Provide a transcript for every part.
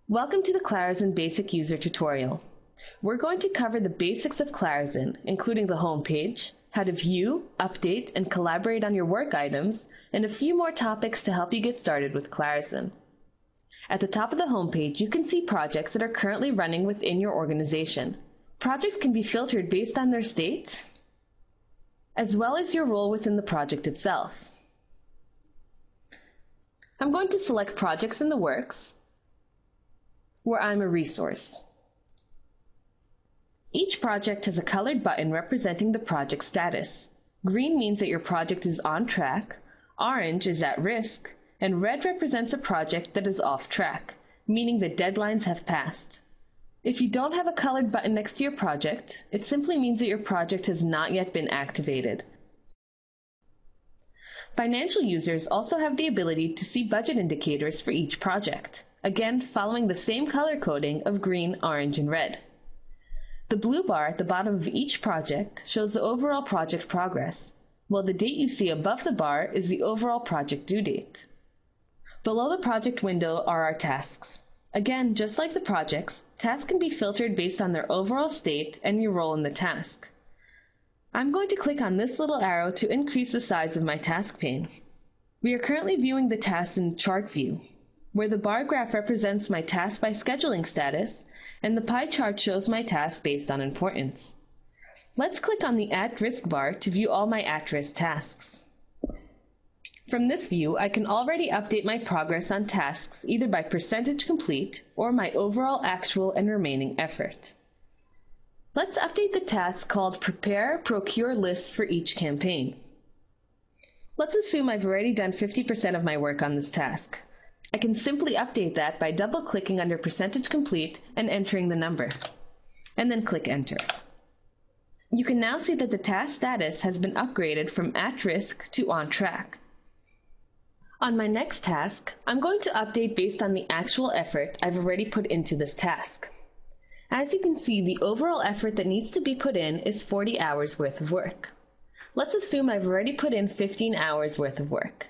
Welcome to the Clarizen Basic User Tutorial. We're going to cover the basics of Clarizen, including the home page, how to view, update, and collaborate on your work items, and a few more topics to help you get started with Clarizen. At the top of the home page, you can see projects that are currently running within your organization. Projects can be filtered based on their state, as well as your role within the project itself. I'm going to select Projects in the Works, where I'm a resource. Each project has a colored button representing the project status. Green means that your project is on track, orange is at risk, and red represents a project that is off track, meaning the deadlines have passed. If you don't have a colored button next to your project, it simply means that your project has not yet been activated. Financial users also have the ability to see budget indicators for each project, again following the same color coding of green, orange, and red. The blue bar at the bottom of each project shows the overall project progress, while the date you see above the bar is the overall project due date. Below the project window are our tasks. Again, just like the projects, tasks can be filtered based on their overall state and your role in the task. I'm going to click on this little arrow to increase the size of my task pane. We are currently viewing the tasks in chart view, where the bar graph represents my task by scheduling status, and the pie chart shows my task based on importance. Let's click on the at-risk bar to view all my at-risk tasks. From this view, I can already update my progress on tasks either by percentage complete or my overall actual and remaining effort. Let's update the task called Prepare Procure Lists for each campaign. Let's assume I've already done 50% of my work on this task. I can simply update that by double-clicking under Percentage Complete and entering the number, and then click Enter. You can now see that the task status has been upgraded from at risk to on track. On my next task, I'm going to update based on the actual effort I've already put into this task. As you can see, the overall effort that needs to be put in is 40 hours worth of work. Let's assume I've already put in 15 hours worth of work.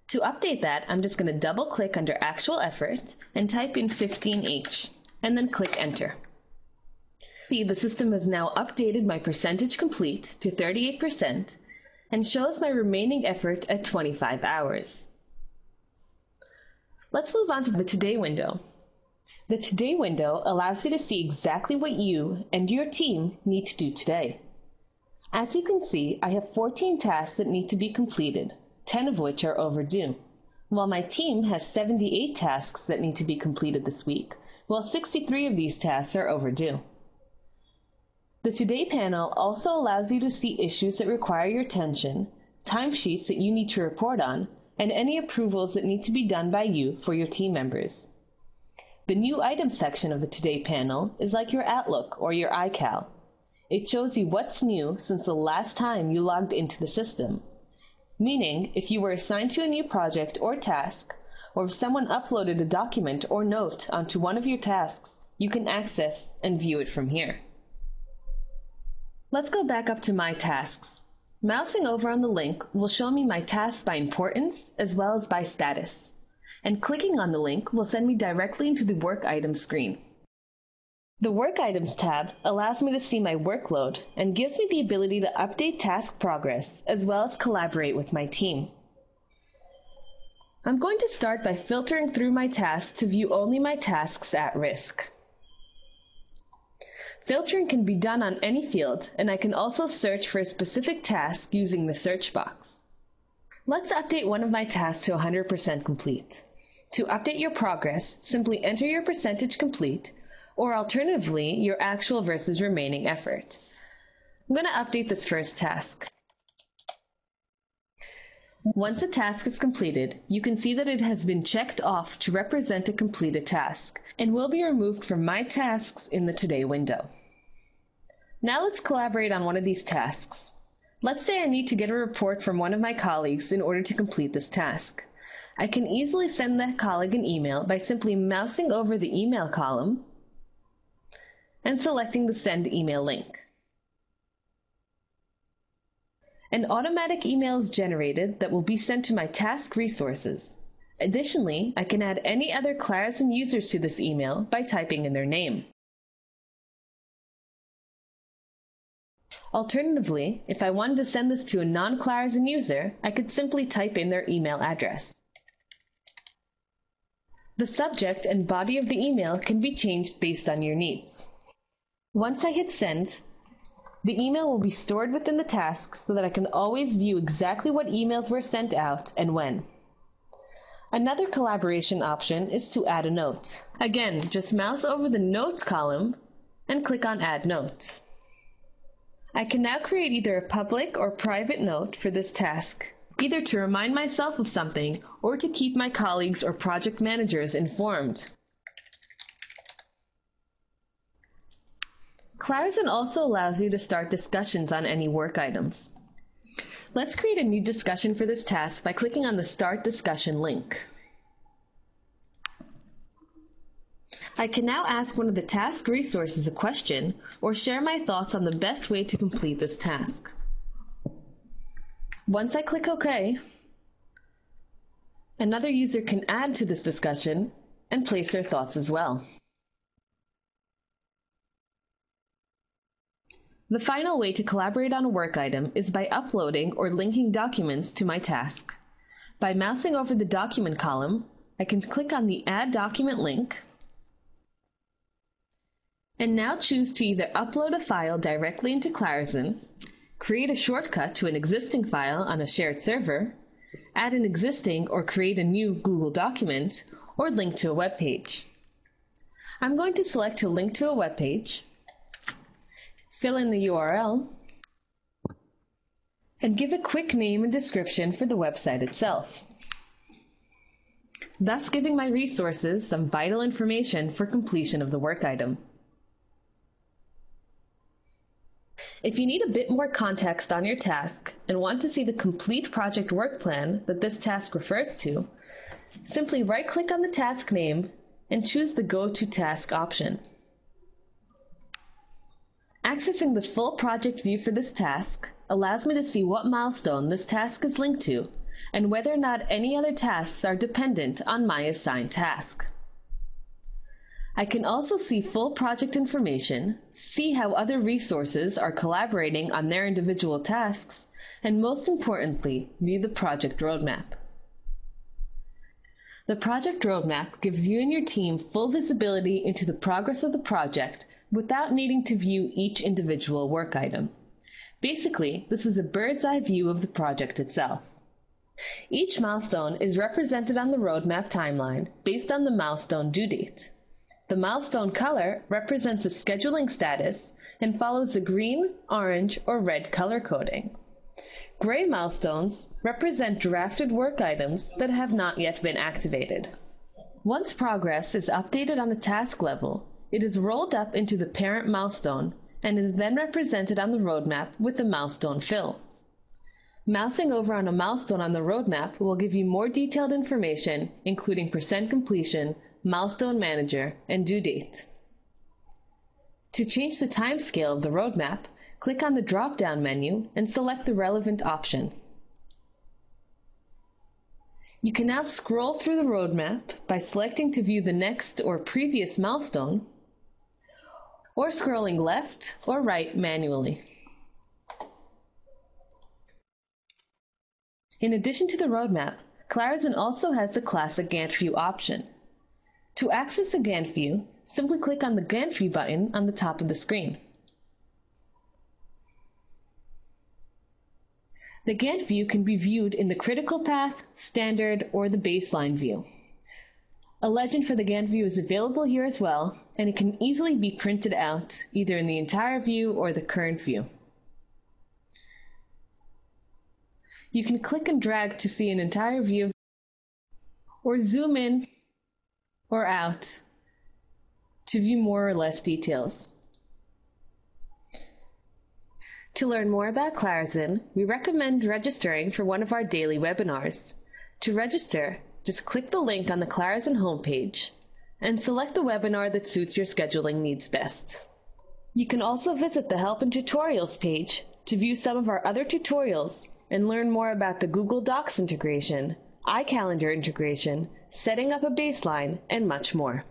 To update that, I'm just going to double-click under Actual Effort and type in 15H, and then click Enter. See, the system has now updated my percentage complete to 38% and shows my remaining effort at 25 hours. Let's move on to the Today window. The Today window allows you to see exactly what you and your team need to do today. As you can see, I have 14 tasks that need to be completed, 10 of which are overdue, while my team has 78 tasks that need to be completed this week, while 63 of these tasks are overdue. The Today panel also allows you to see issues that require your attention, timesheets that you need to report on, and any approvals that need to be done by you for your team members. The New Items section of the Today panel is like your Outlook or your iCal. It shows you what's new since the last time you logged into the system. Meaning, if you were assigned to a new project or task, or if someone uploaded a document or note onto one of your tasks, you can access and view it from here. Let's go back up to My Tasks. Mousing over on the link will show me my tasks by importance as well as by status. And clicking on the link will send me directly into the Work Items screen. The Work Items tab allows me to see my workload and gives me the ability to update task progress as well as collaborate with my team. I'm going to start by filtering through my tasks to view only my tasks at risk. Filtering can be done on any field, and I can also search for a specific task using the search box. Let's update one of my tasks to 100% complete. To update your progress, simply enter your percentage complete, or alternatively, your actual versus remaining effort. I'm going to update this first task. Once a task is completed, you can see that it has been checked off to represent a completed task, and will be removed from My Tasks in the Today window. Now let's collaborate on one of these tasks. Let's say I need to get a report from one of my colleagues in order to complete this task. I can easily send that colleague an email by simply mousing over the email column and selecting the Send Email link. An automatic email is generated that will be sent to my task resources. Additionally, I can add any other Clarizen users to this email by typing in their name. Alternatively, if I wanted to send this to a non-Clarizen user, I could simply type in their email address. The subject and body of the email can be changed based on your needs. Once I hit send, the email will be stored within the task so that I can always view exactly what emails were sent out and when. Another collaboration option is to add a note. Again, just mouse over the Notes column and click on Add Note. I can now create either a public or private note for this task, either to remind myself of something or to keep my colleagues or project managers informed. Clarizen also allows you to start discussions on any work items. Let's create a new discussion for this task by clicking on the Start Discussion link. I can now ask one of the task resources a question or share my thoughts on the best way to complete this task. Once I click OK, another user can add to this discussion and place their thoughts as well. The final way to collaborate on a work item is by uploading or linking documents to my task. By mousing over the document column, I can click on the Add Document link and now choose to either upload a file directly into Clarizen, create a shortcut to an existing file on a shared server, add an existing or create a new Google document, or link to a web page. I'm going to select to link to a web page, fill in the URL, and give a quick name and description for the website itself, thus giving my resources some vital information for completion of the work item. If you need a bit more context on your task and want to see the complete project work plan that this task refers to, simply right-click on the task name and choose the Go to Task option. Accessing the full project view for this task allows me to see what milestone this task is linked to and whether or not any other tasks are dependent on my assigned task. I can also see full project information, see how other resources are collaborating on their individual tasks, and most importantly, view the project roadmap. The project roadmap gives you and your team full visibility into the progress of the project without needing to view each individual work item. Basically, this is a bird's-eye view of the project itself. Each milestone is represented on the roadmap timeline based on the milestone due date. The milestone color represents a scheduling status and follows the green, orange, or red color coding. Gray milestones represent drafted work items that have not yet been activated. Once progress is updated on the task level, it is rolled up into the parent milestone and is then represented on the roadmap with the milestone fill. Mousing over on a milestone on the roadmap will give you more detailed information, including percent completion, milestone manager, and due date. To change the timescale of the roadmap, click on the drop-down menu and select the relevant option. You can now scroll through the roadmap by selecting to view the next or previous milestone, or scrolling left or right manually. In addition to the roadmap, Clarizen also has the classic Gantt view option. To access the Gantt view, simply click on the Gantt view button on the top of the screen. The Gantt view can be viewed in the critical path, standard, or the baseline view. A legend for the Gantt view is available here as well, and it can easily be printed out, either in the entire view or the current view. You can click and drag to see an entire view, or zoom in or out to view more or less details. To learn more about Clarizen, we recommend registering for one of our daily webinars. To register, just click the link on the Clarizen homepage and select the webinar that suits your scheduling needs best. You can also visit the Help and Tutorials page to view some of our other tutorials and learn more about the Google Docs integration, iCalendar integration, setting up a baseline, and much more.